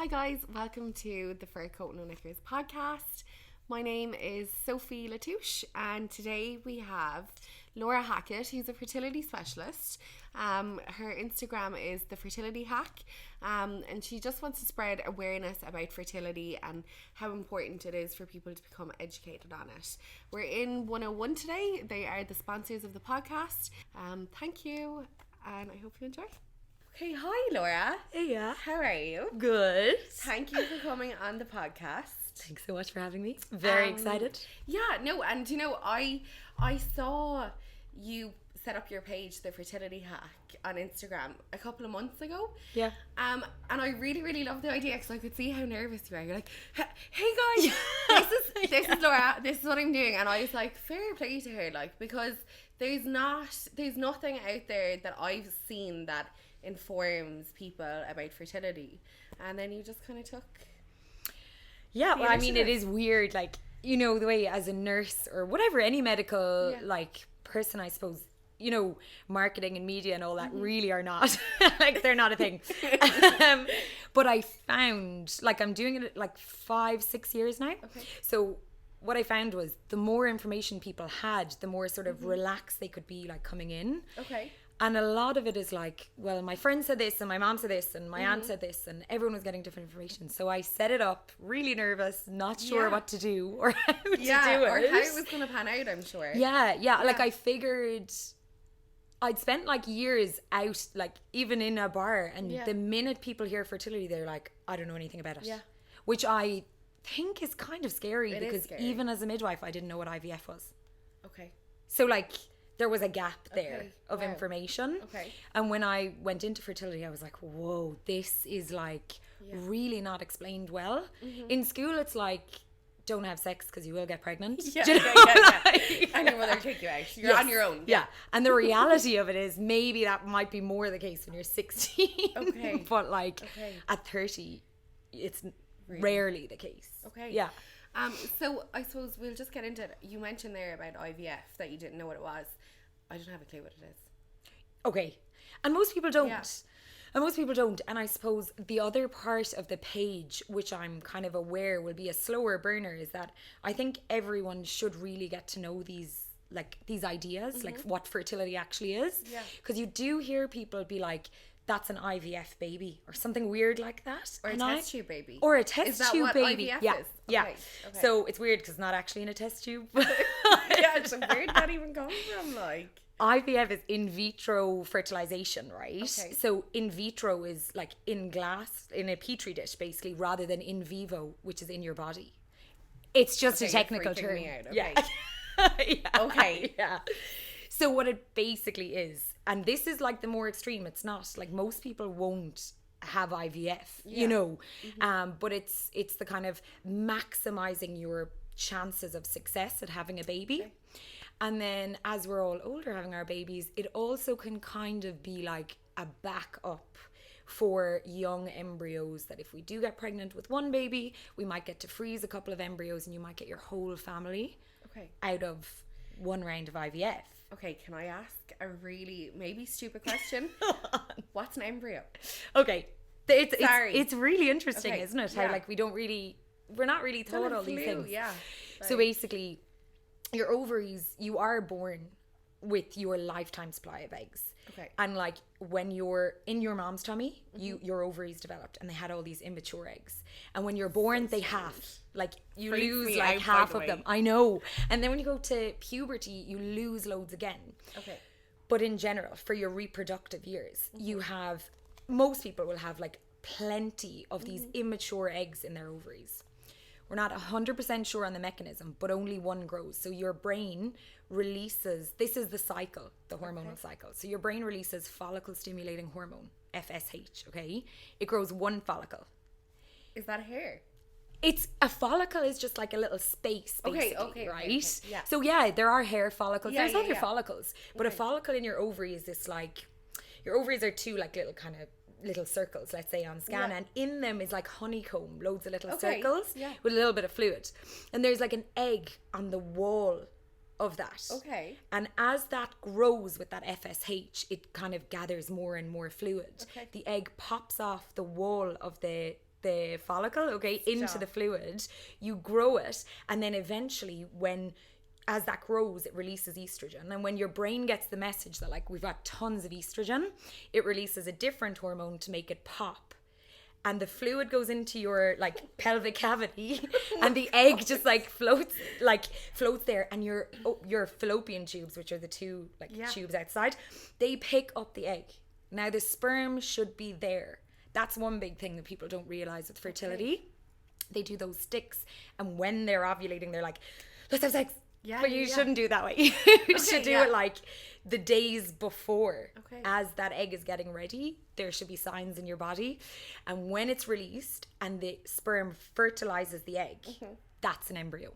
Hi guys, welcome to the Fur Coat No Knickers podcast. My name is Sophie Latouche and today we have Laura Hackett, who's a fertility specialist. Her Instagram is the Fertility-Hack, and she just wants to spread awareness about fertility and how important it is for people to become educated on it. We're in 101 today. They are the sponsors of the podcast. Thank you and I hope you enjoy. Okay, hi Laura. Yeah. How are you? Good. Thank you for coming on the podcast. Thanks so much for having me. Very excited. Yeah, no, and you know, I saw you set up your page, the Fertility-Hack, on Instagram a couple of months ago. Yeah. And I really loved the idea because I could see how nervous you are. You're like, hey guys, this is Laura, this is what I'm doing. And I was like, fair play to her, like, because there's nothing out there that I've seen that informs people about fertility, and then you just kind of took well, I mean, it is weird, like, you know, the way as a nurse or whatever, any medical like person, I suppose, you know, marketing and media and all that really are not like, they're not a thing. But I found, like, I'm doing it like 5-6 years now. Okay. So what I found was the more information people had, the more sort of relaxed they could be, like, coming in. Okay. And a lot of it is like, well, my friend said this and my mom said this and my aunt said this, and everyone was getting different information. So I set it up, really nervous, not sure what to do or how to do it. Or how it was going to pan out, I'm sure. Yeah. Like, I figured I'd spent like years out, like even in a bar, and the minute people hear fertility, they're like, I don't know anything about it. Yeah. Which I think is kind of scary, because even as a midwife, I didn't know what IVF was. Okay. So like, there was a gap there of information. Okay. And when I went into fertility, I was like, whoa, this is like really not explained well. In school, it's like, don't have sex because you will get pregnant. Yeah, Do you know? And your mother will take you out. You're on your own. Yeah. And the reality of it is, maybe that might be more the case when you're 16. Okay. But like at 30, it's rarely the case. Okay. Yeah. So I suppose we'll just get into it. You mentioned there about IVF, that you didn't know what it was. I don't have a clue what it is. Okay. And most people don't. And I suppose the other part of the page, which I'm kind of aware will be a slower burner, is that I think everyone should really get to know these ideas, like what fertility actually is. Yeah. Because you do hear people be like, that's an IVF baby or something weird like that. Or a test tube baby. Or a test tube baby. IVF yeah. is? Yeah. Okay. So it's weird because it's not actually in a test tube. Yeah, so where did that even come from? Like, IVF is in vitro fertilization, right? Okay. So in vitro is like in glass, in a petri dish, basically, rather than in vivo, which is in your body. It's just a technical term. Me out. Okay. Yeah. Okay. Yeah. So what it basically is, and this is like the more extreme, it's not like most people won't have IVF, you know, but it's the kind of maximizing your chances of success at having a baby. Okay. And then as we're all older having our babies, it also can kind of be like a backup for young embryos, that if we do get pregnant with one baby, we might get to freeze a couple of embryos and you might get your whole family out of one round of IVF. Okay, can I ask a really maybe stupid question? What's an embryo? Okay. It's really interesting, isn't it? How like we're not really taught all these things. Yeah. So basically, your ovaries, you are born with your lifetime supply of eggs. Okay. And like when you're in your mom's tummy, your ovaries developed and they had all these immature eggs. And when you're born, they half. Like you lose like half of them. I know. And then when you go to puberty, you lose loads again. Okay. But in general, for your reproductive years, most people will have like plenty of these immature eggs in their ovaries. We're not 100% sure on the mechanism, but only one grows. So your brain releases, this is the cycle, the hormonal cycle. So your brain releases follicle stimulating hormone, FSH, okay? It grows one follicle. Is that hair? It's a follicle is just like a little space, basically, right? Okay. Yeah. So yeah, there are hair follicles. There's other follicles, but a follicle in your ovary is this like, your ovaries are two like little kind of little circles, let's say on scan, and in them is like honeycomb, loads of little circles with a little bit of fluid, and there's like an egg on the wall of that. Okay. And as that grows with that FSH, it kind of gathers more and more fluid. Okay. The egg pops off the wall of the the follicle, okay, into the fluid. You grow it, and then eventually as that grows, it releases estrogen. And when your brain gets the message that like we've got tons of estrogen, it releases a different hormone to make it pop. And the fluid goes into your like pelvic cavity, and the egg just like floats there, and your fallopian tubes, which are the two tubes outside, they pick up the egg. Now the sperm should be there. That's one big thing that people don't realize with fertility. Okay. They do those sticks, and when they're ovulating, they're like, let's have sex. Yeah, but you shouldn't do it that way. You should do it like the days before. Okay. As that egg is getting ready, there should be signs in your body. And when it's released and the sperm fertilizes the egg, that's an embryo.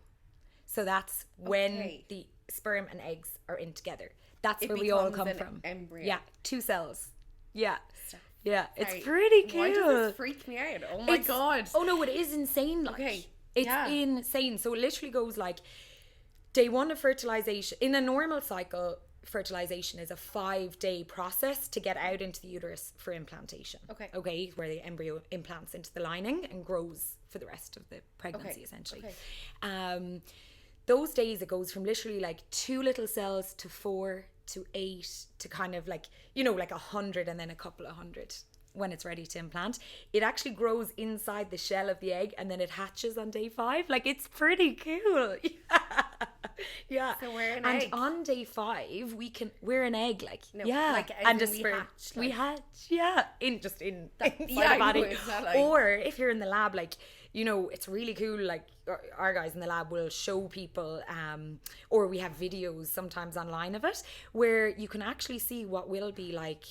So that's when the sperm and eggs are in together. That's where we all come from. Embryo. Yeah, 2 cells. Yeah. Yeah, it's pretty cool. Why does this freak me out? Oh my God. Oh no, it is insane. Like, it's insane. So it literally goes like, day 1 of fertilization, in a normal cycle, fertilization is a 5-day process to get out into the uterus for implantation. Okay, where the embryo implants into the lining and grows for the rest of the pregnancy, essentially. Those days, it goes from literally like 2 little cells to 4 to 8 to kind of like, like 100 and then a couple of 100 when it's ready to implant. It actually grows inside the shell of the egg, and then it hatches on day 5. Like, it's pretty cool. Yeah. So we're an egg. And on day 5, we're an egg, like, like, and a sperm. We hatch, inside the body. Exactly. Or if you're in the lab, like, it's really cool. Like, our guys in the lab will show people, or we have videos sometimes online of it, where you can actually see what will be like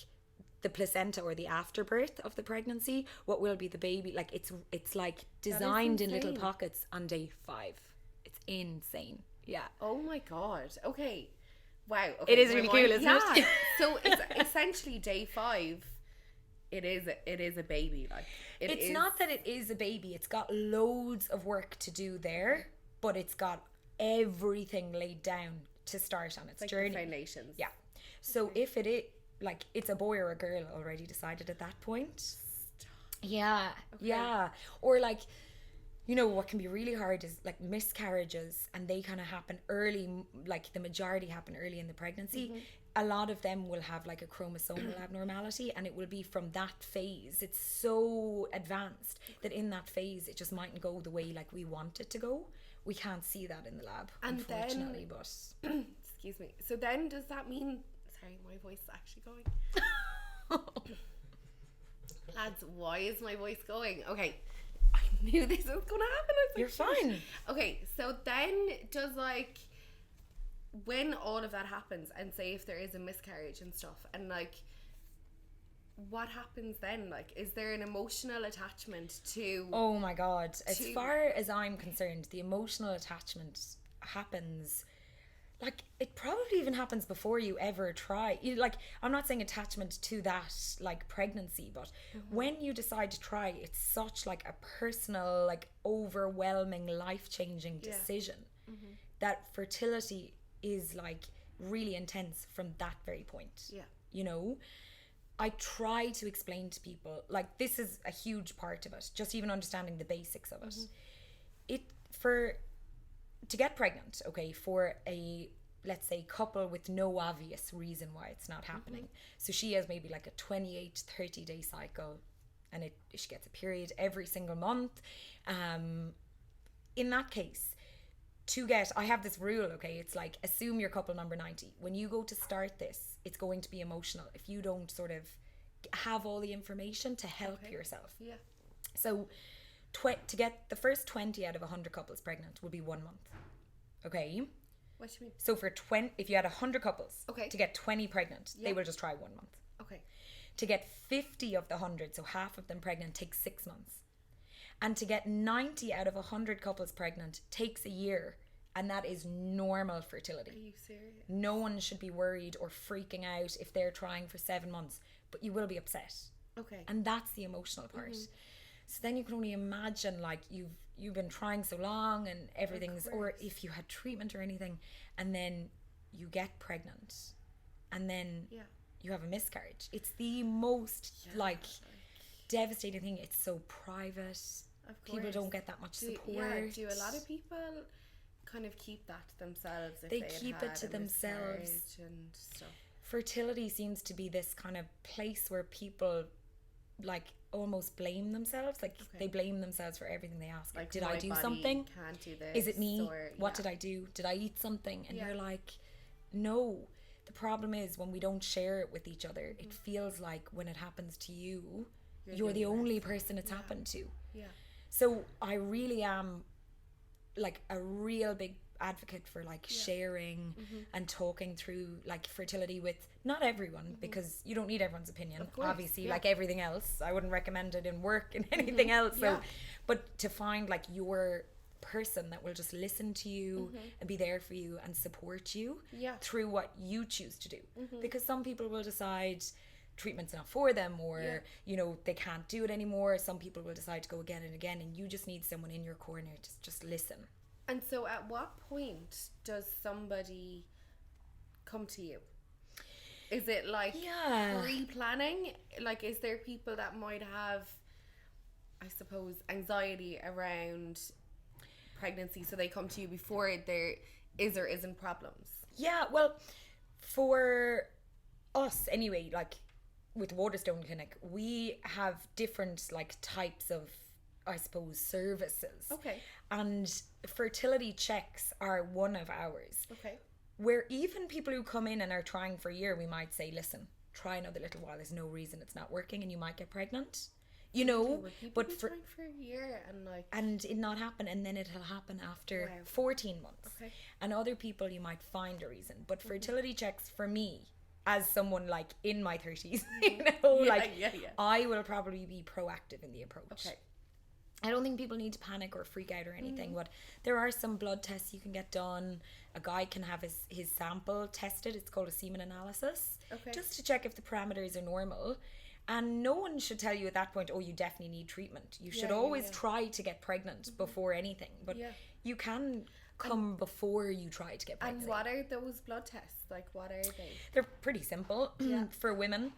the placenta or the afterbirth of the pregnancy, what will be the baby. Like, it's like designed in little pockets on day 5. It's insane. Yeah. Oh my God. Okay. Wow. Okay. It is really cool, isn't it? So it's essentially day 5. It is a baby. Like, it's not that it is a baby. It's got loads of work to do there, but it's got everything laid down to start on its journey. The foundations. Yeah. So if it is like, it's a boy or a girl already decided at that point. Stop. Yeah. Okay. Yeah. Or like, what can be really hard is like miscarriages, and they kind of happen early, like the majority happen early in the pregnancy. A lot of them will have like a chromosomal abnormality, and it will be from that phase. It's so advanced that in that phase it just mightn't go the way like we want it to go. We can't see that in the lab, and unfortunately, but excuse me. So then does that mean, sorry, my voice is actually going. Lads, why is my voice going? Okay. I knew this was going to happen. You're fine. Okay, so then does like, when all of that happens, and say if there is a miscarriage and stuff, and like, what happens then? Like, is there an emotional attachment to... Oh my God. As far as I'm concerned, the emotional attachment happens... Like, it probably even happens before you ever try. Like, I'm not saying attachment to that, like, pregnancy, but when you decide to try, it's such, like, a personal, like, overwhelming, life-changing decision that fertility is, like, really intense from that very point. Yeah. I try to explain to people, like, this is a huge part of it, just even understanding the basics of it. To get pregnant, okay, for a, let's say, couple with no obvious reason why it's not happening. So she has maybe like a 28, 30 day cycle, and she gets a period every single month. In that case, I have this rule, okay, it's like, assume you're couple number 90. When you go to start this, it's going to be emotional if you don't sort of have all the information to help yourself. Yeah. So to get the first 20 out of 100 couples pregnant will be 1 month. Okay? What do you mean? So if you had 100 couples, to get 20 pregnant, they will just try 1 month. Okay. To get 50 of the 100, so half of them pregnant, takes 6 months. And to get 90 out of 100 couples pregnant takes a year. And that is normal fertility. Are you serious? No one should be worried or freaking out if they're trying for 7 months. But you will be upset. Okay. And that's the emotional part. So then you can only imagine, like, you've been trying so long and everything's, or if you had treatment or anything, and then you get pregnant, and then you have a miscarriage. It's the most devastating thing. It's so private. Of course. People don't get that much support. Do a lot of people kind of keep that to themselves? If They keep it to themselves. And stuff. Fertility seems to be this kind of place where people like almost blame themselves. Like they blame themselves for everything they ask. Like, did I do something? Can't do this. Is it me? What did I do? Did I eat something? And you're like, no. The problem is when we don't share it with each other, it feels like when it happens to you, you're the only person it's happened to. Yeah. So I really am like a real big advocate for like sharing and talking through like fertility with not everyone, because you don't need everyone's opinion, obviously, like everything else. I wouldn't recommend it in work and anything else. So, but to find like your person that will just listen to you and be there for you and support you through what you choose to do, because some people will decide treatment's not for them, or you know, they can't do it anymore. Some people will decide to go again and again, and you just need someone in your corner to just listen. And so at what point does somebody come to you? Is it like pre-planning? Like, is there people that might have, I suppose, anxiety around pregnancy, so they come to you before there is or isn't problems? Yeah, well, for us anyway, like with Waterstone Clinic, we have different like types of, I suppose, services. Okay. And fertility checks are one of ours. Okay. Where even people who come in and are trying for a year, we might say, listen, try another little while. There's no reason it's not working and you might get pregnant. You know, but for a year and it not happen, and then it'll happen after 14 months. Okay. And other people you might find a reason. But fertility checks for me, as someone like in my 30s, you know, I will probably be proactive in the approach. Okay. I don't think people need to panic or freak out or anything, but there are some blood tests you can get done. A guy can have his sample tested. It's called a semen analysis, just to check if the parameters are normal. And no one should tell you at that point, oh, you definitely need treatment. You should always try to get pregnant before anything, but you can come before you try to get pregnant. And what are those blood tests? Like, what are they? They're pretty simple. For women,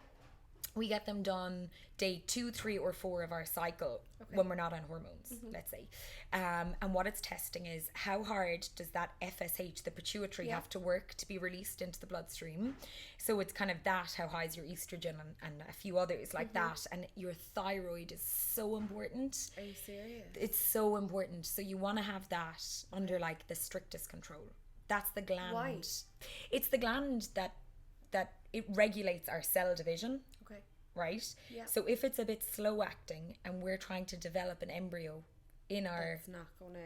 we get them done day 2, 3, or 4 of our cycle when we're not on hormones, let's say. And what it's testing is how hard does that FSH, the pituitary, have to work to be released into the bloodstream. So it's kind of that, how high is your estrogen and a few others like that. And your thyroid is so important. Are you serious? It's so important. So you want to have that under like the strictest control. That's the gland. Why? It's the gland that it regulates our cell division. Okay. Right? Yeah. So if it's a bit slow acting and we're trying to develop an embryo in our... It's not gonna...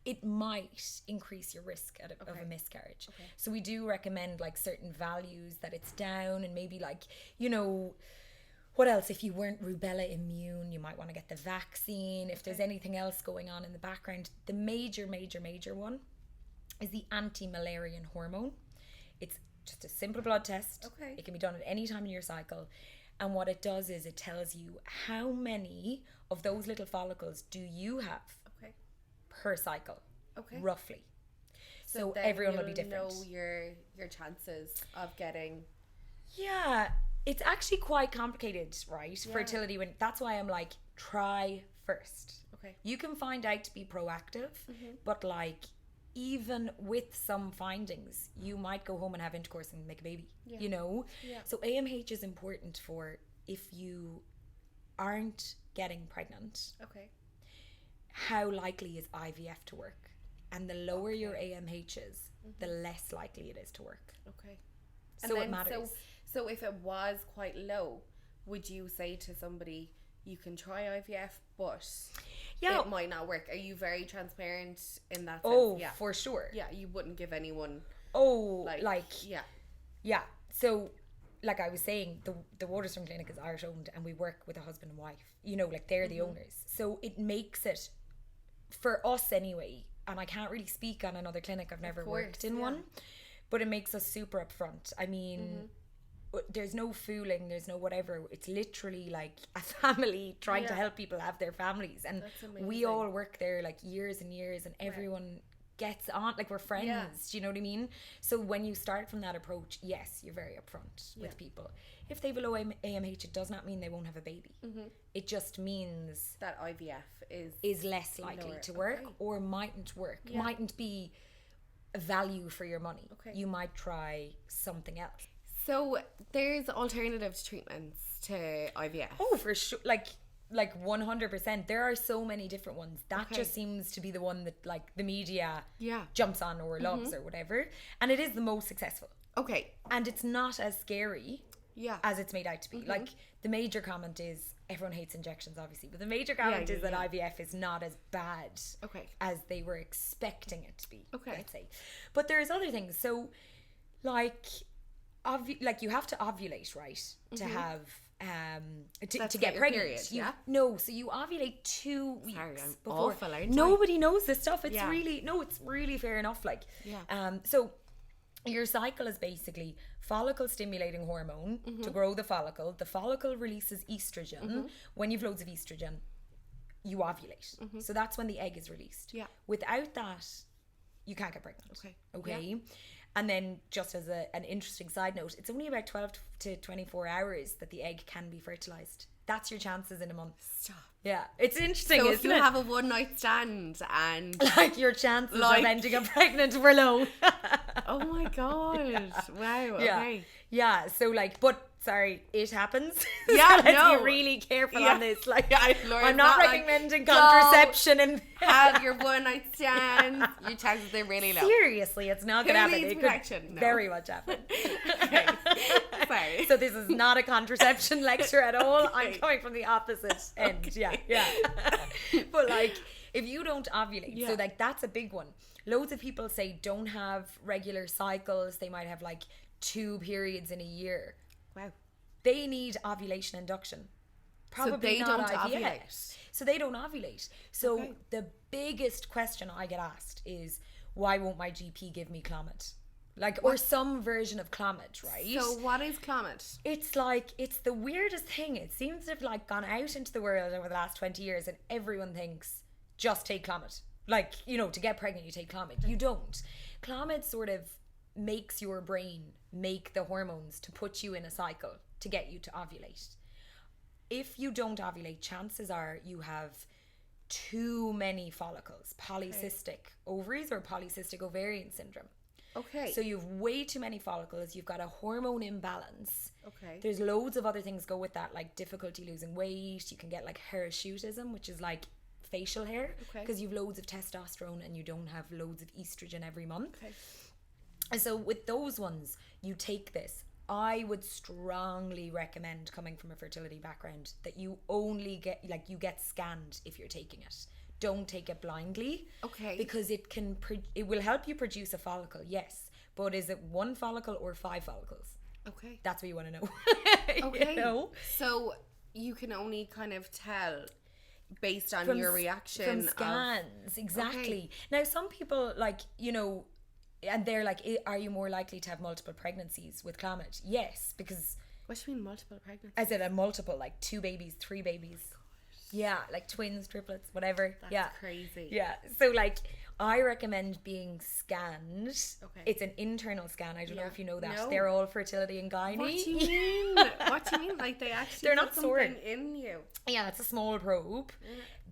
It might increase your risk of a miscarriage. Okay. So we do recommend like certain values that it's down, and maybe like, you know, what else? If you weren't rubella immune, you might want to get the vaccine. If there's anything else going on in the background, the major one is the anti-Müllerian hormone. It's just a simple blood test. Okay. It can be done at any time in your cycle. And what it does is it tells you how many of those little follicles do you have per cycle, roughly. So everyone will be different. Know your chances of getting... Yeah, it's actually quite complicated, right? Yeah. Fertility, that's why I'm like, try first. Okay. You can find out to be proactive, but like, even with some findings, you might go home and have intercourse and make a baby, you know? Yeah. So AMH is important for if you aren't getting pregnant. Okay. How likely is IVF to work? And the lower your AMH is, the less likely it is to work. Okay. So it matters. So if it was quite low, would you say to somebody, you can try IVF, but... it might not work? Are you very transparent in that sense? Oh, for sure. Yeah, you wouldn't give anyone... Yeah. So, like I was saying, the Waterstone Clinic is Irish owned, and we work with a husband and wife. You know, like they're the owners. So it makes it, for us anyway, and I can't really speak on another clinic, I've never worked in one, but it makes us super upfront. I mean... there's no fooling, there's no whatever. It's literally like a family trying to help people have their families, and we all work there like years and years, and everyone gets on, like we're friends. Do you know what I mean? So when you start from that approach, yes, you're very upfront with people. If they have a low AMH, it does not mean they won't have a baby. It just means that IVF is less likely to work or mightn't work, mightn't be a value for your money. You might try something else. So there's alternative treatments to IVF. Oh, for sure. Like 100%. There are so many different ones. That just seems to be the one that like the media jumps on or loves or whatever. And it is the most successful. Okay. And it's not as scary as it's made out to be. Like the major comment is, everyone hates injections obviously, but the major comment is that IVF is not as bad as they were expecting it to be, let's say. But there's other things. So like you have to ovulate, right? To have to get pregnant. Period, no, so you ovulate 2 weeks before. Awful, aren't Nobody knows this stuff. It's it's really fair enough. Like so your cycle is basically follicle stimulating hormone to grow the follicle. The follicle releases estrogen. When you've loads of estrogen, you ovulate. So that's when the egg is released. Without that, you can't get pregnant. Okay. And then just as an interesting side note, it's only about 12 to 24 hours that the egg can be fertilized. That's your chances in a month. Stop. Yeah, it's interesting, so isn't if you have a one night stand and like your chances of ending up pregnant were low. Oh my god. Wow. Okay. Yeah, so like, but sorry, it happens. Yeah, so let's be really careful on this. Like, I'm not recommending like, contraception and have your one night stand. Your chances are really low. Seriously, it's not gonna happen. It could very much happen. Okay. Sorry. So this is not a contraception lecture at all. I'm coming from the opposite end. Yeah. But like, if you don't ovulate, so like that's a big one. Loads of people say don't have regular cycles. They might have like 2 periods in a year. Wow. They need ovulation induction. Probably so they not don't IVF. ovulate. So they don't ovulate. So the biggest question I get asked is, why won't my GP give me Clomid? Like, or some version of Clomid, right? So what is Clomid? It's like, it's the weirdest thing. It seems to have like gone out into the world over the last 20 years and everyone thinks, just take Clomid. Like, you know, to get pregnant, you take Clomid. You don't. Clomid sort of makes your brain make the hormones to put you in a cycle to get you to ovulate. If you don't ovulate, chances are you have too many follicles, polycystic ovaries or polycystic ovarian syndrome. Okay. So you have way too many follicles, you've got a hormone imbalance. Okay. There's loads of other things go with that, like difficulty losing weight. You can get like hirsutism, which is like facial hair, because you've loads of testosterone and you don't have loads of estrogen every month. And so with those ones, you take this. I would strongly recommend, coming from a fertility background, that you only get, like, you get scanned if you're taking it. Don't take it blindly. Because it will help you produce a follicle, yes. But is it 1 follicle or 5 follicles? That's what you want to know. You know? So you can only kind of tell based on your reaction from scans. Exactly. Now some people, like, you know, and they're like, are you more likely to have multiple pregnancies with Clomid? Yes, because... What do you mean multiple pregnancies? I said a multiple, like 2 babies, 3 babies. Yeah, like twins, triplets, whatever. That's crazy. Yeah, so like, I recommend being scanned. It's an internal scan. I don't know if you know that. No. They're all fertility and gynae. What do you mean? What do you mean? Like, they actually they're not something in you? Yeah, it's a small probe.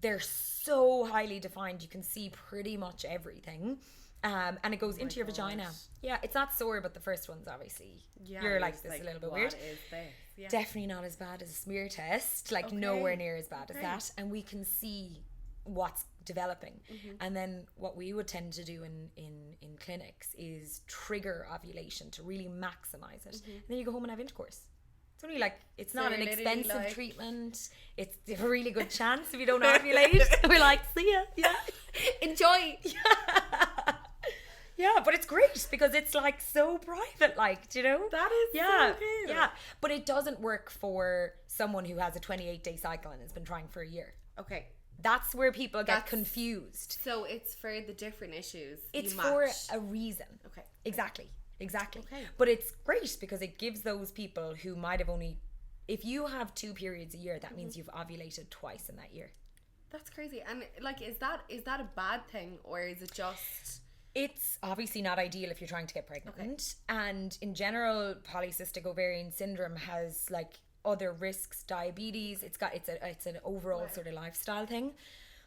They're so highly defined. You can see pretty much everything. And it goes into your vagina. Yeah, it's not sore, but the first one's obviously, you're like, this like, a little bit weird. What is this? Yeah. Definitely not as bad as a smear test. Like, nowhere near as bad as that. And we can see what's developing. And then what we would tend to do in clinics is trigger ovulation to really maximize it. And then you go home and have intercourse. It's only like, it's not an expensive treatment. It's a really good chance if you don't ovulate. We're like, see ya. Yeah. Enjoy. Yeah, but it's great because it's like so private, like, do you know? That is so cool. Yeah, but it doesn't work for someone who has a 28-day cycle and has been trying for a year. That's where people get confused. So it's for the different issues. It's for a reason. Exactly. But it's great because it gives those people who might have only, if you have 2 periods a year, that means you've ovulated twice in that year. That's crazy. And like, is that a bad thing, or is it just... It's obviously not ideal if you're trying to get pregnant. Okay. And in general, polycystic ovarian syndrome has like other risks, diabetes. It's an overall sort of lifestyle thing.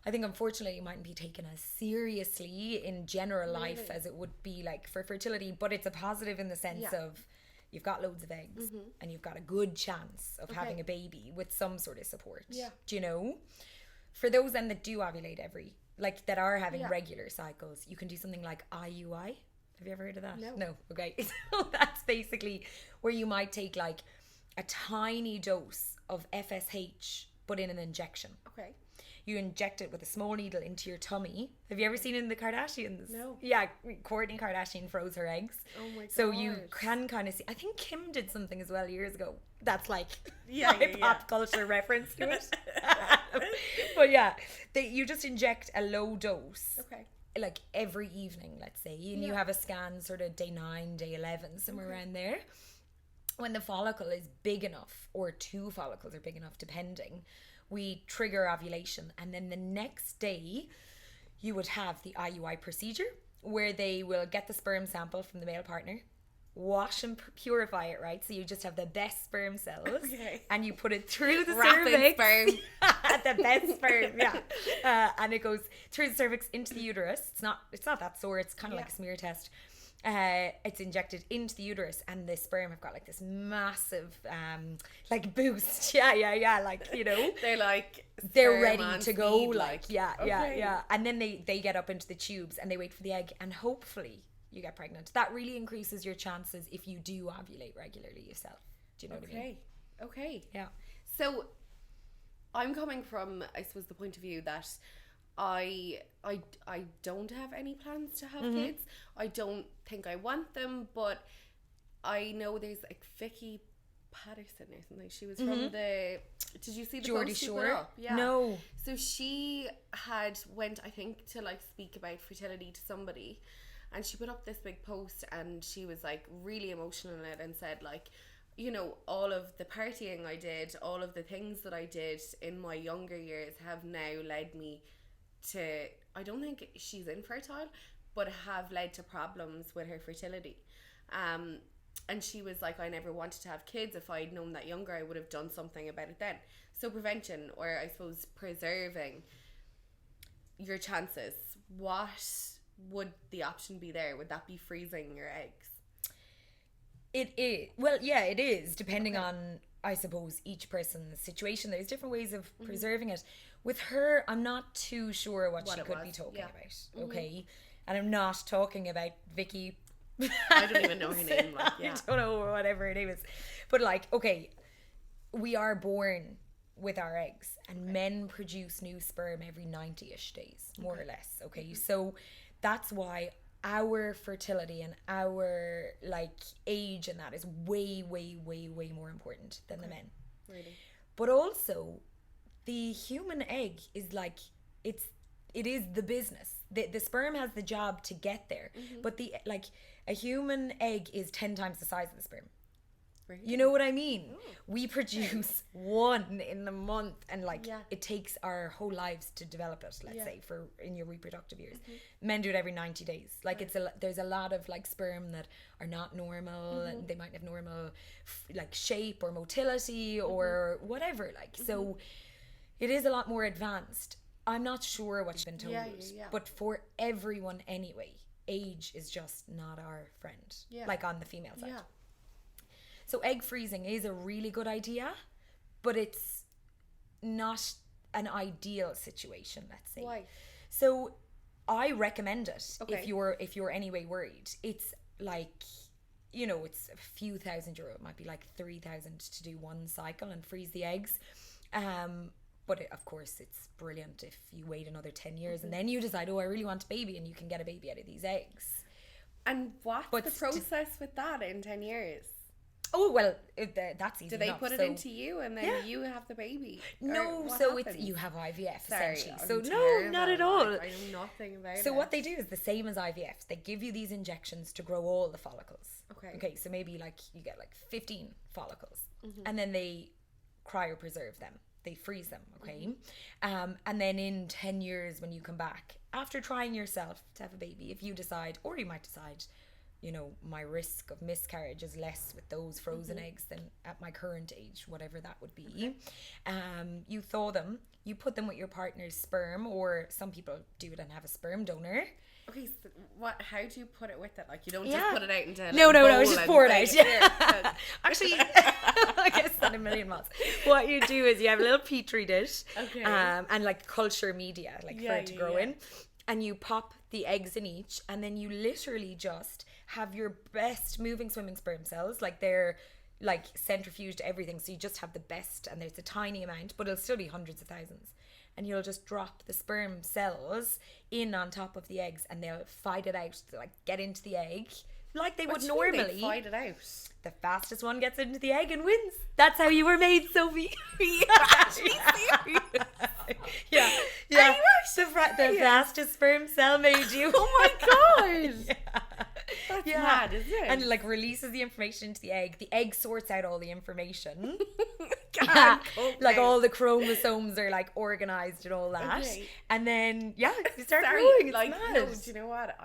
I think unfortunately it mightn't be taken as seriously in general life as it would be like for fertility, but it's a positive in the sense of you've got loads of eggs and you've got a good chance of having a baby with some sort of support. Yeah. Do you know? For those then that do ovulate that are having regular cycles, you can do something like IUI. Have you ever heard of that? No. Okay. So that's basically where you might take like a tiny dose of FSH but in an injection. Okay. You inject it with a small needle into your tummy. Have you ever seen in the Kardashians? No. Yeah, Kourtney Kardashian froze her eggs. Oh my god. So you can kind of see. I think Kim did something as well years ago. That's like my pop culture reference to it. But yeah, you just inject a low dose. Okay. Like every evening, let's say. And you have a scan sort of day 9, day 11, somewhere around there. When the follicle is big enough, or 2 follicles are big enough, depending, we trigger ovulation, and then the next day you would have the IUI procedure where they will get the sperm sample from the male partner, wash and purify it, right? So you just have the best sperm cells, and you put it through the cervix. Sperm. The best sperm, and it goes through the cervix into the uterus. It's not that sore. It's kind of like a smear test. It's injected into the uterus, and the sperm have got like this massive like boost. Like, you know, they're ready to go, like and then they get up into the tubes and they wait for the egg, and hopefully you get pregnant. That really increases your chances if you do ovulate regularly yourself. Do you know what I mean? Okay. Yeah. So I'm coming from, I suppose, the point of view that I don't have any plans to have kids. I don't think I want them, but I know there's like Vicky Patterson or something. She was from did you see the Geordie post she Shore? put up? Yeah. No. So she went, I think, to like speak about fertility to somebody, and she put up this big post, and she was like really emotional in it and said like, you know, all of the partying I did, all of the things that I did in my younger years have now led me to, I don't think she's infertile, but have led to problems with her fertility. And she was like, I never wanted to have kids. If I'd known that younger, I would have done something about it then. So prevention, or I suppose preserving your chances, what would the option be there? Would that be freezing your eggs? It is. Well, yeah, it is, depending on, I suppose, each person's situation. There's different ways of preserving it. With her, I'm not too sure what she could be talking about. Okay. And I'm not talking about Vicky. I don't even know her name. Like, I don't know whatever her name is. But like, okay, we are born with our eggs, and men produce new sperm every 90-ish days, more or less. Okay. So that's why our fertility and our like age and that is way, way, way, way more important than the men. Really? But also, the human egg is like, it is the business. The sperm has the job to get there, but a human egg is 10 times the size of the sperm. Really? You know what I mean? Oh. We produce one in the month, and like it takes our whole lives to develop it, let's say, for in your reproductive years. Men do it every 90 days. Like there's a lot of like sperm that are not normal, and they might have normal like shape or motility or whatever, like so it is a lot more advanced. I'm not sure what you've been told, but for everyone anyway, age is just not our friend, like on the female side. So egg freezing is a really good idea, but it's not an ideal situation, let's say. Why? So I recommend it if you're anyway worried. It's like, you know, it's a few €1,000. It might be like 3,000 to do one cycle and freeze the eggs. But of course, it's brilliant if you wait another 10 years and then you decide, oh, I really want a baby, and you can get a baby out of these eggs. And what's the process with that in 10 years? Oh, well, that's easy. Do they put it into you and then you have the baby? No, so it's you have IVF essentially. I'm so terrible. No, not at all. Like, I know nothing about it. So what they do is the same as IVF. They give you these injections to grow all the follicles. Okay, so maybe like you get like 15 follicles, and then they cryopreserve them. they freeze them, okay? And then in 10 years when you come back, after trying yourself to have a baby, if you decide, or you might decide, you know, my risk of miscarriage is less with those frozen eggs than at my current age, whatever that would be. You thaw them, you put them with your partner's sperm, or some people do it and have a sperm donor. Okay, so how do you put it with it? Like, you don't just put it out into no, just pour it out. Yeah. Actually, I guess that a million miles. What you do is you have a little petri dish, and like culture media, like for it to grow in, and you pop the eggs in each, and then you literally just have your best moving swimming sperm cells, like they're like centrifuged everything, so you just have the best, and there's a tiny amount, but it'll still be hundreds of thousands. And you'll just drop the sperm cells in on top of the eggs, and they'll fight it out to like get into the egg like they would normally. Fight it out. The fastest one gets into the egg and wins. That's how you were made, Sophie. Yeah. The fastest sperm cell made you. Oh my god. That's mad, isn't it? And like releases the information into the egg. The egg sorts out all the information. Like all the chromosomes are like organized and all that. And then you start growing. It's like, mad. No, do you know what?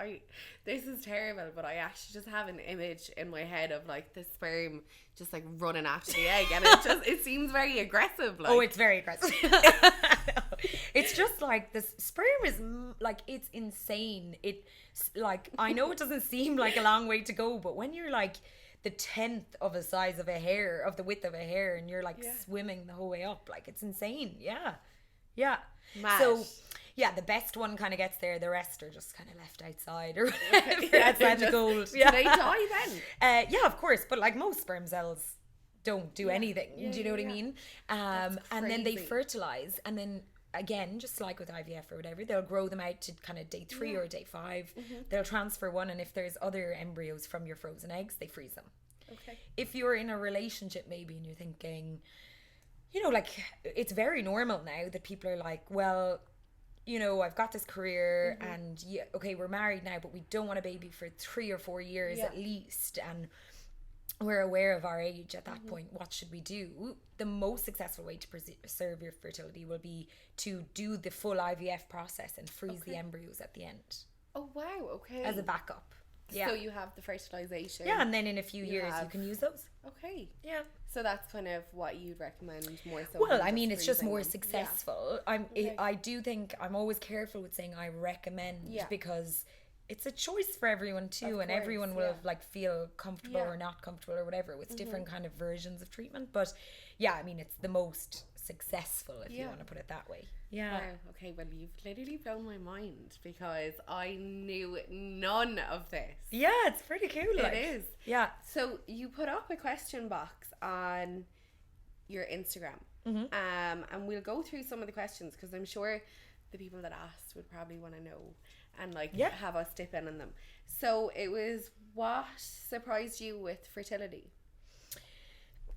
This is terrible, but I actually just have an image in my head of like the sperm just like running after the egg, and it seems very aggressive. Like. Oh, it's very aggressive. It's just like this sperm is like, it's insane. It's like, I know it doesn't seem like a long way to go, but when you're like the 10th of a size of a hair, of the width of a hair, and you're like swimming the whole way up, like it's insane. Yeah. Mad. So the best one kind of gets there. The rest are just kind of left outside or whatever. Outside the gold. Do they die then? Yeah, of course. But like most sperm cells don't do anything. Do you know what I mean? And then they fertilize, and then again, just like with IVF or whatever, they'll grow them out to kind of day 3 or day 5. They'll transfer one, and if there's other embryos from your frozen eggs, they freeze them. Okay. If you're in a relationship maybe and you're thinking, you know, like it's very normal now that people are like, well, you know, I've got this career and okay, we're married now, but we don't want a baby for 3 or 4 years at least, and we're aware of our age at that point. What should we do? The most successful way to preserve your fertility will be to do the full IVF process and freeze the embryos at the end. Oh wow, okay. As a backup. Yeah. So you have the fertilization. Yeah, and then in a few years you can use those. Okay. Yeah. So that's kind of what you'd recommend more so. Well, I mean, it's just more successful. I do think I'm always careful with saying I recommend because it's a choice for everyone too, and everyone will like feel comfortable or not comfortable or whatever with different kind of versions of treatment. But yeah, I mean, it's the most successful if you want to put it that way. Yeah. Wow. Okay. Well, you've literally blown my mind because I knew none of this. Yeah, it's pretty cool. It is. Yeah. So you put up a question box on your Instagram, and we'll go through some of the questions because I'm sure the people that asked would probably want to know and like have us dip in on them. So it was, what surprised you with fertility?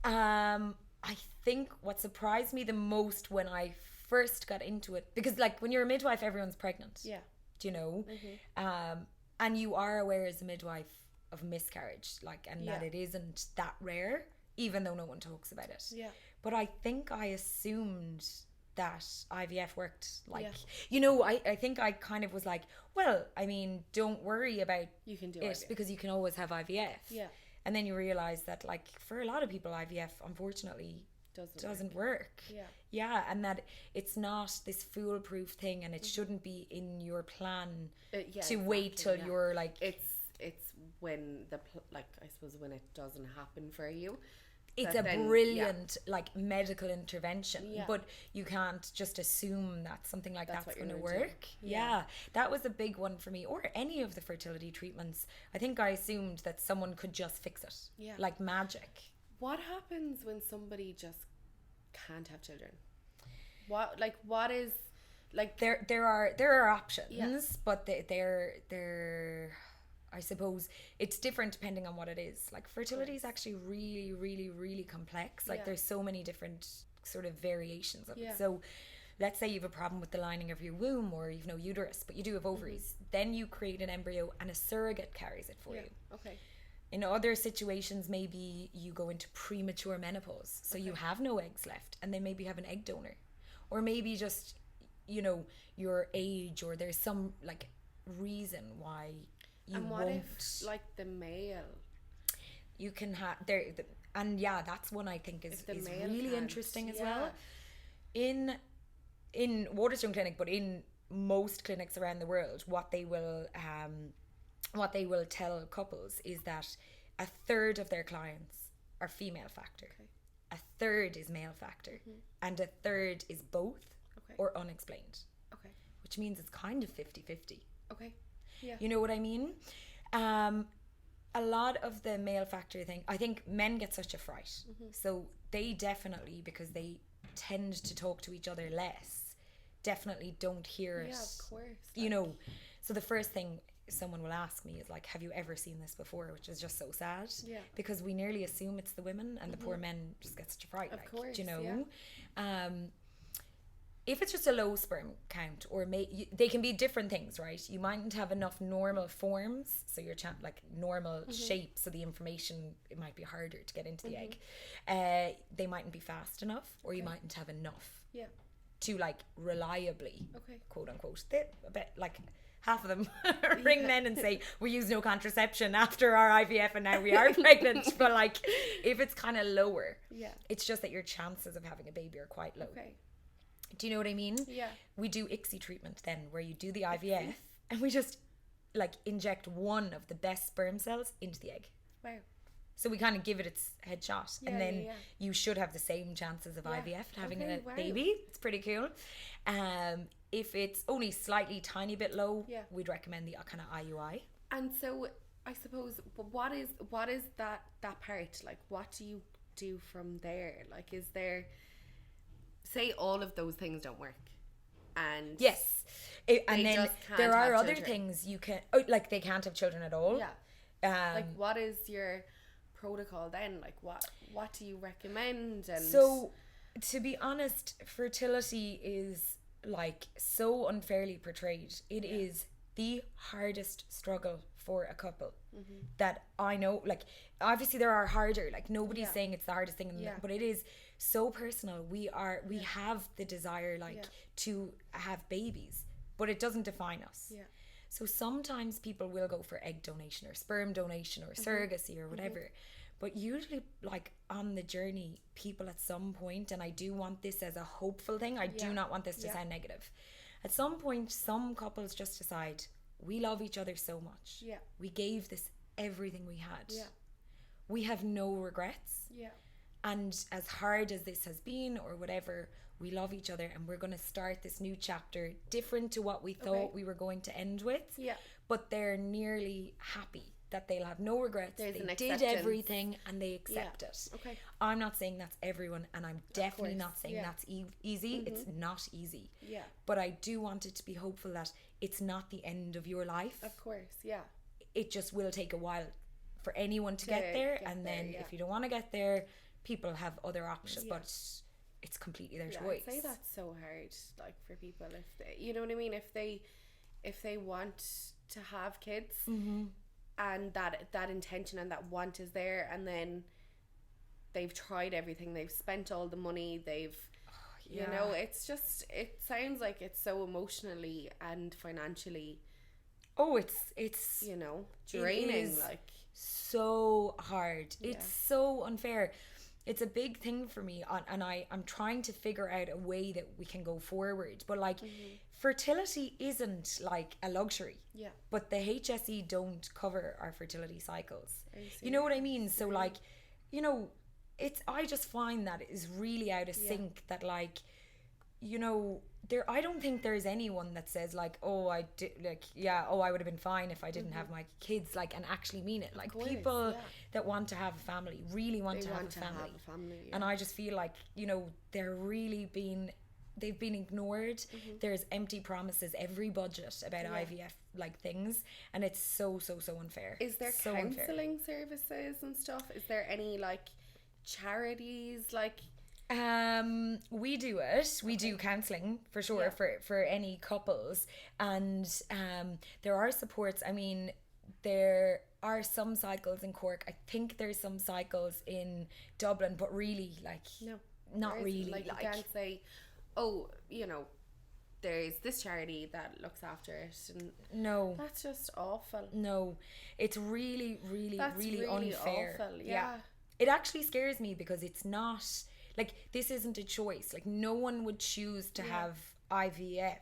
I think what surprised me the most when I first got into it, because like when you're a midwife, everyone's pregnant. Yeah. Do you know? And you are aware as a midwife of miscarriage, like, and that it isn't that rare, even though no one talks about it. Yeah. But I think I assumed that IVF worked like, you know, I think I kind of was like, well, I mean, don't worry about you can do it IVF. Because you can always have IVF. Yeah. And then you realize that like for a lot of people, IVF unfortunately doesn't work. Yeah. Yeah, and that it's not this foolproof thing, and it shouldn't be in your plan to wait till you're like. It's when I suppose when it doesn't happen for you. It's a brilliant like medical intervention, but you can't just assume that something like that's going to work. Yeah, that was a big one for me, or any of the fertility treatments. I think I assumed that someone could just fix it, like magic. What happens when somebody just can't have children? What is like there are options, but they're I suppose it's different depending on what it is. Like fertility is actually really, really, really complex. Like there's so many different sort of variations of it. So let's say you have a problem with the lining of your womb, or you've no uterus, but you do have ovaries. Then you create an embryo and a surrogate carries it for you. Okay. In other situations, maybe you go into premature menopause, so you have no eggs left, and then maybe you have an egg donor, or maybe just, you know, your age, or there's some like reason why you and what won't. if like the male, you can have there, and yeah, that's one I think is really can't, interesting as well. In Waterstone Clinic, but in most clinics around the world, what they will tell couples is that a third of their clients are female factor, a third is male factor, and a third is both or unexplained, which means it's kind of 50-50. You know what I mean? A lot of the male factor thing, I think men get such a fright, so they definitely, because they tend to talk to each other less, definitely don't hear it. Of course. You know, so the first thing someone will ask me is like, have you ever seen this before? Which is just so sad, because we nearly assume it's the women, and the poor men just get such a fright, like, course, do you know? If it's just a low sperm count, or they can be different things, right? You mightn't have enough normal forms, so your like normal shape, so the information, it might be harder to get into the egg. They mightn't be fast enough, or you mightn't have enough to like reliably, quote unquote, a bit like half of them ring men and say, we use no contraception after our IVF and now we are pregnant. But like, if it's kind of lower, it's just that your chances of having a baby are quite low. Do you know what I mean? We do ICSI treatment then, where you do the IVF and we just like inject one of the best sperm cells into the egg. So we kind of give it its headshot, and then you should have the same chances of IVF having a baby. It's pretty cool. If it's only slightly tiny bit low, we'd recommend the kind of IUI. And so I suppose, but what is that part like? What do you do from there? Like, is there, say all of those things don't work, and and then there are other things you can, like they can't have children at all. Like, what is your protocol then? Like, what do you recommend? And so, to be honest, fertility is like so unfairly portrayed. It is the hardest struggle for a couple that I know. Like, obviously there are harder, like nobody's saying it's the hardest thing, but it is so personal. We have the desire to have babies, but it doesn't define us. So sometimes people will go for egg donation or sperm donation or surrogacy or whatever. But usually, like, on the journey, people at some point, and I do want this as a hopeful thing, I do not want this to sound negative. At some point, some couples just decide, we love each other so much. We gave this everything we had. We have no regrets. And as hard as this has been or whatever, we love each other, and we're going to start this new chapter different to what we thought we were going to end with. But they're nearly happy that they'll have no regrets. They did everything and they accept it. I'm not saying that's everyone, and I'm definitely not saying that's easy. It's not easy. But I do want it to be hopeful that it's not the end of your life. Of course, It just will take a while for anyone to get there, and then if you don't want to get there, people have other options, but it's completely their choice. I'd say that's so hard, like, for people, if they, you know what I mean, if they want to have kids, and that intention and that want is there, and then they've tried everything, they've spent all the money, they've you know, it's just, it sounds like it's so emotionally and financially, it's you know, draining, like so hard. It's so unfair. It's a big thing for me, and I'm trying to figure out a way that we can go forward. But like, fertility isn't like a luxury. But the HSE don't cover our fertility cycles. You know what I mean? So like, you know, I just find that is really out of sync. That like, you know, I don't think there's anyone that says like, oh, I did, like, I would have been fine if I didn't have my kids, like, and actually mean it. Like, people that want to have a family really want to have a family. And I just feel like, you know, they've been ignored. There's empty promises every budget about IVF like things, and it's so unfair. Is there counselling services and stuff? Is there any like charities like? We do it. We do counselling for sure for any couples, and there are supports. I mean, there are some cycles in Cork. I think there's some cycles in Dublin, but really, like, no, not really. Like, you can't say, oh, you know, there's this charity that looks after it. And no. That's just awful. No. It's really, really, really unfair. Awful, yeah. It actually scares me because it's not, like, this isn't a choice. Like, no one would choose to have IVF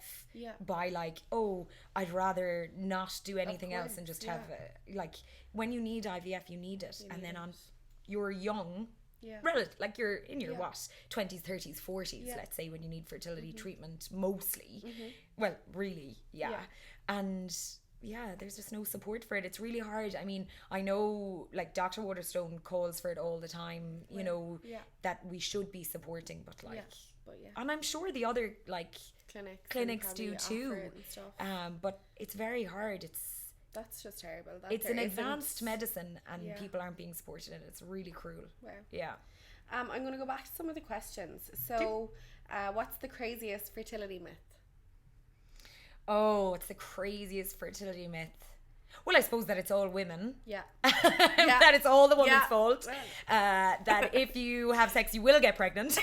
by, like, oh, I'd rather not do anything else and just have a, like, when you need IVF, you need it. And then you're young, like you're in your 20s, 30s, 40s, let's say, when you need fertility treatment mostly. Well, really, and there's just no support for it. It's really hard. I mean, I know, like, Dr. Waterstone calls for it all the time, you know, that we should be supporting, but like, and I'm sure the other, like, clinics do too, but it's very hard. That's just terrible. It's an advanced medicine, and people aren't being supported in it. It's really cruel. Wow. Yeah. I'm going to go back to some of the questions. So, what's the craziest fertility myth? Oh, it's the craziest fertility myth. Well, I suppose that it's all women. Yeah. That it's all the woman's fault. That if you have sex, you will get pregnant.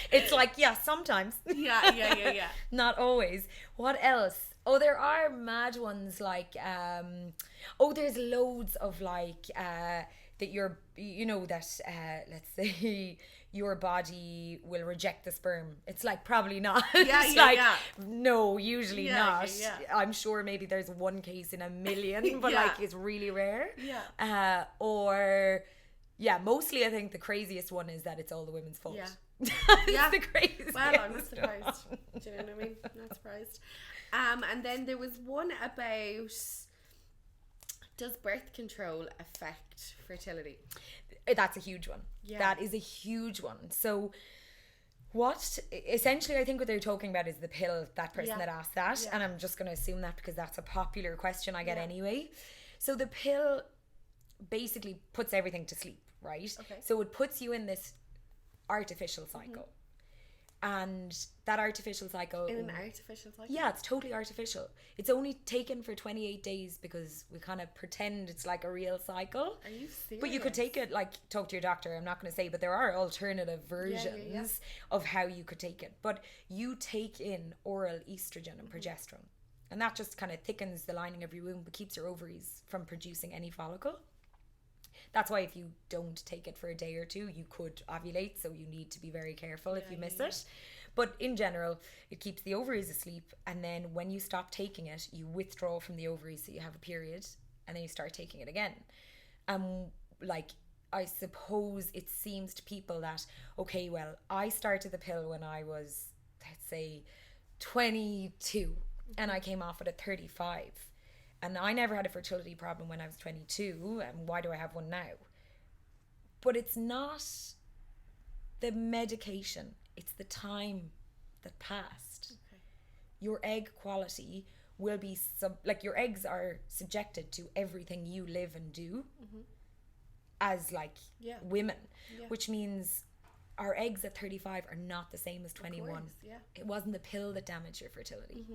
It's like, sometimes. Yeah. Not always. What else? Oh, there are mad ones, like, there's loads of, like, that you're, you know, that, let's say, your body will reject the sperm. It's like, probably not. No, usually not. I'm sure maybe there's one case in a million, but like, it's really rare. Mostly I think the craziest one is that it's all the women's fault. It's the craziest. Well, I'm not surprised. Do you know what I mean? Not surprised. And then there was one about, does birth control affect fertility? That's a huge one. That is a huge one. So essentially, I think what they're talking about is the pill, that person that asked that. And I'm just going to assume that because that's a popular question I get anyway. So the pill basically puts everything to sleep, right? Okay. So it puts you in this artificial cycle. And that artificial cycle... In an artificial cycle? Yeah, it's totally artificial. It's only taken for 28 days because we kind of pretend it's like a real cycle. Are you serious? But you could take it, like, talk to your doctor, I'm not going to say, but there are alternative versions of how you could take it. But you take in oral estrogen and progesterone. And that just kind of thickens the lining of your womb, but keeps your ovaries from producing any follicle. That's why if you don't take it for a day or two, you could ovulate, so you need to be very careful if you miss it. But in general, it keeps the ovaries asleep, and then when you stop taking it, you withdraw from the ovaries, so you have a period, and then you start taking it again. Like, I suppose it seems to people that, okay, well, I started the pill when I was, let's say, 22, and I came off it at 35. And I never had a fertility problem when I was 22, and why do I have one now? But it's not the medication, it's the time that passed. Okay. Your egg quality will be, your eggs are subjected to everything you live and do as, like, women, which means our eggs at 35 are not the same as 21. Course, it wasn't the pill that damaged your fertility.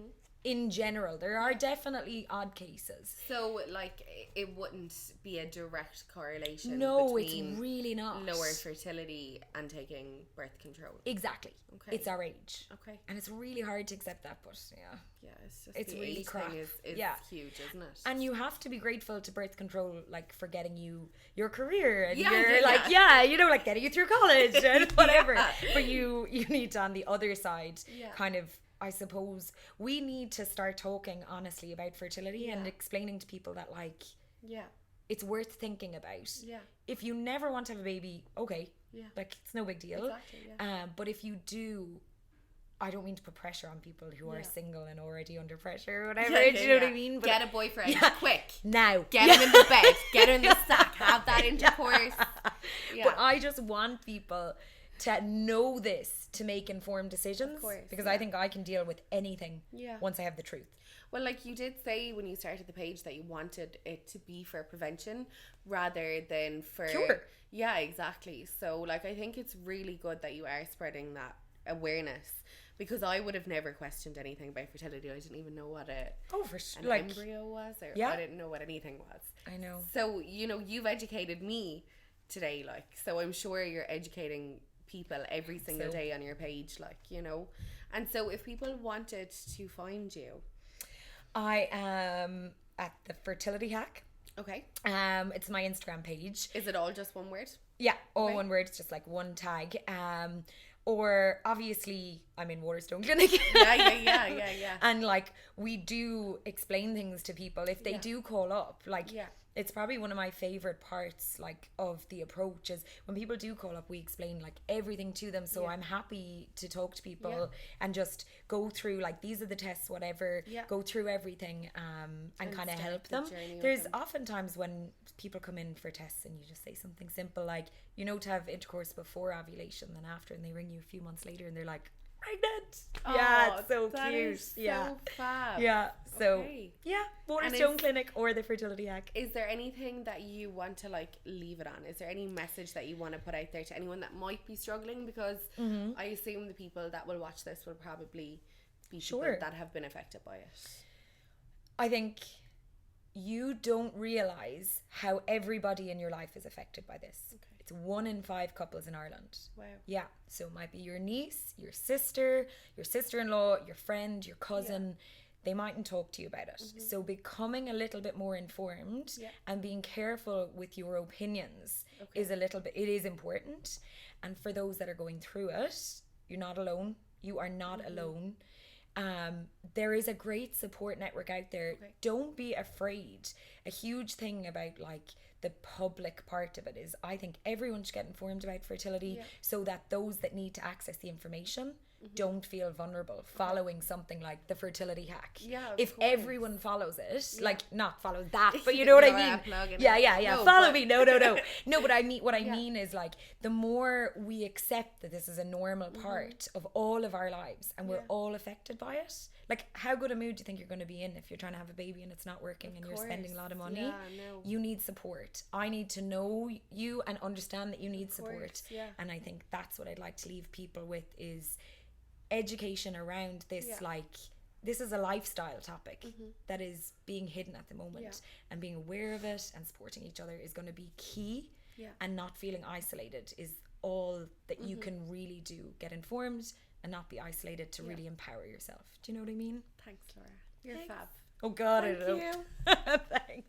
In general, there are definitely odd cases. So, like, it wouldn't be a direct correlation between it's really not lower fertility and taking birth control. Exactly. Okay. It's our age. Okay. And it's really hard to accept that, but it's really crap. Is huge, isn't it? And you have to be grateful to birth control, like, for getting you your career and you know, like, getting you through college and whatever. But you need to, on the other side, kind of, I suppose we need to start talking honestly about fertility and explaining to people that, like, it's worth thinking about. If you never want to have a baby, okay, like, it's no big deal. Exactly, but if you do, I don't mean to put pressure on people who are single and already under pressure or whatever. Do you know what I mean? But get a boyfriend quick now. Get him in the bed. Get him in the sack. Have that intercourse. But I just want people to know this, to make informed decisions, because I think I can deal with anything once I have the truth. Well, like you did say when you started the page that you wanted it to be for prevention rather than for cure. Yeah, exactly. So, like, I think it's really good that you are spreading that awareness, because I would have never questioned anything about fertility. I didn't even know what an embryo was, or I didn't know what anything was. I know. So, you know, you've educated me today, like, so I'm sure you're educating people every single day on your page, like, you know. And so if people wanted to find you, I am at the Fertility-Hack. Okay. It's my Instagram page. Is it all just one word? Yeah, all one word. It's just like one tag. Or obviously I'm in Waterstone Clinic. Yeah. And like we do explain things to people if they do call up. Like it's probably one of my favorite parts like of the approach is when people do call up, we explain like everything to them. So I'm happy to talk to people and just go through like these are the tests, whatever, go through everything and kind of help them. There's often times when people come in for tests and you just say something simple like, you know, to have intercourse before ovulation than after, and they ring you a few months later and they're like, pregnant. Yeah, it's so cute. So fab. Yeah. So Waterstone Clinic or the Fertility-Hack. Is there anything that you want to like leave it on? Is there any message that you want to put out there to anyone that might be struggling? Because I assume the people that will watch this will probably be people that have been affected by it. I think you don't realize how everybody in your life is affected by this. Okay. It's 1 in 5 couples in Ireland. Wow. Yeah. So it might be your niece, your sister, your sister-in-law, your friend, your cousin. They mightn't talk to you about it. So becoming a little bit more informed and being careful with your opinions is it is important. And for those that are going through it, you're not alone. You are not alone. There is a great support network out there. Don't be afraid. A huge thing about like the public part of it is I think everyone should get informed about fertility so that those that need to access the information don't feel vulnerable following something like the Fertility-Hack. If everyone follows it, like not follow that, but you know what I mean? No, follow me. No, but I mean what I mean is like the more we accept that this is a normal part of all of our lives and we're all affected by it. Like how good a mood do you think you're going to be in if you're trying to have a baby and it's not working and you're spending a lot of money? You need support. I need to know you and understand that you need support. And I think that's what I'd like to leave people with is education around this. Like this is a lifestyle topic that is being hidden at the moment, and being aware of it and supporting each other is going to be key. And not feeling isolated is all that you can really do. Get informed and not be isolated to really empower yourself. Do you know what I mean? Thanks, Laura. You're fab. Oh God, Thank I know. you. Thanks.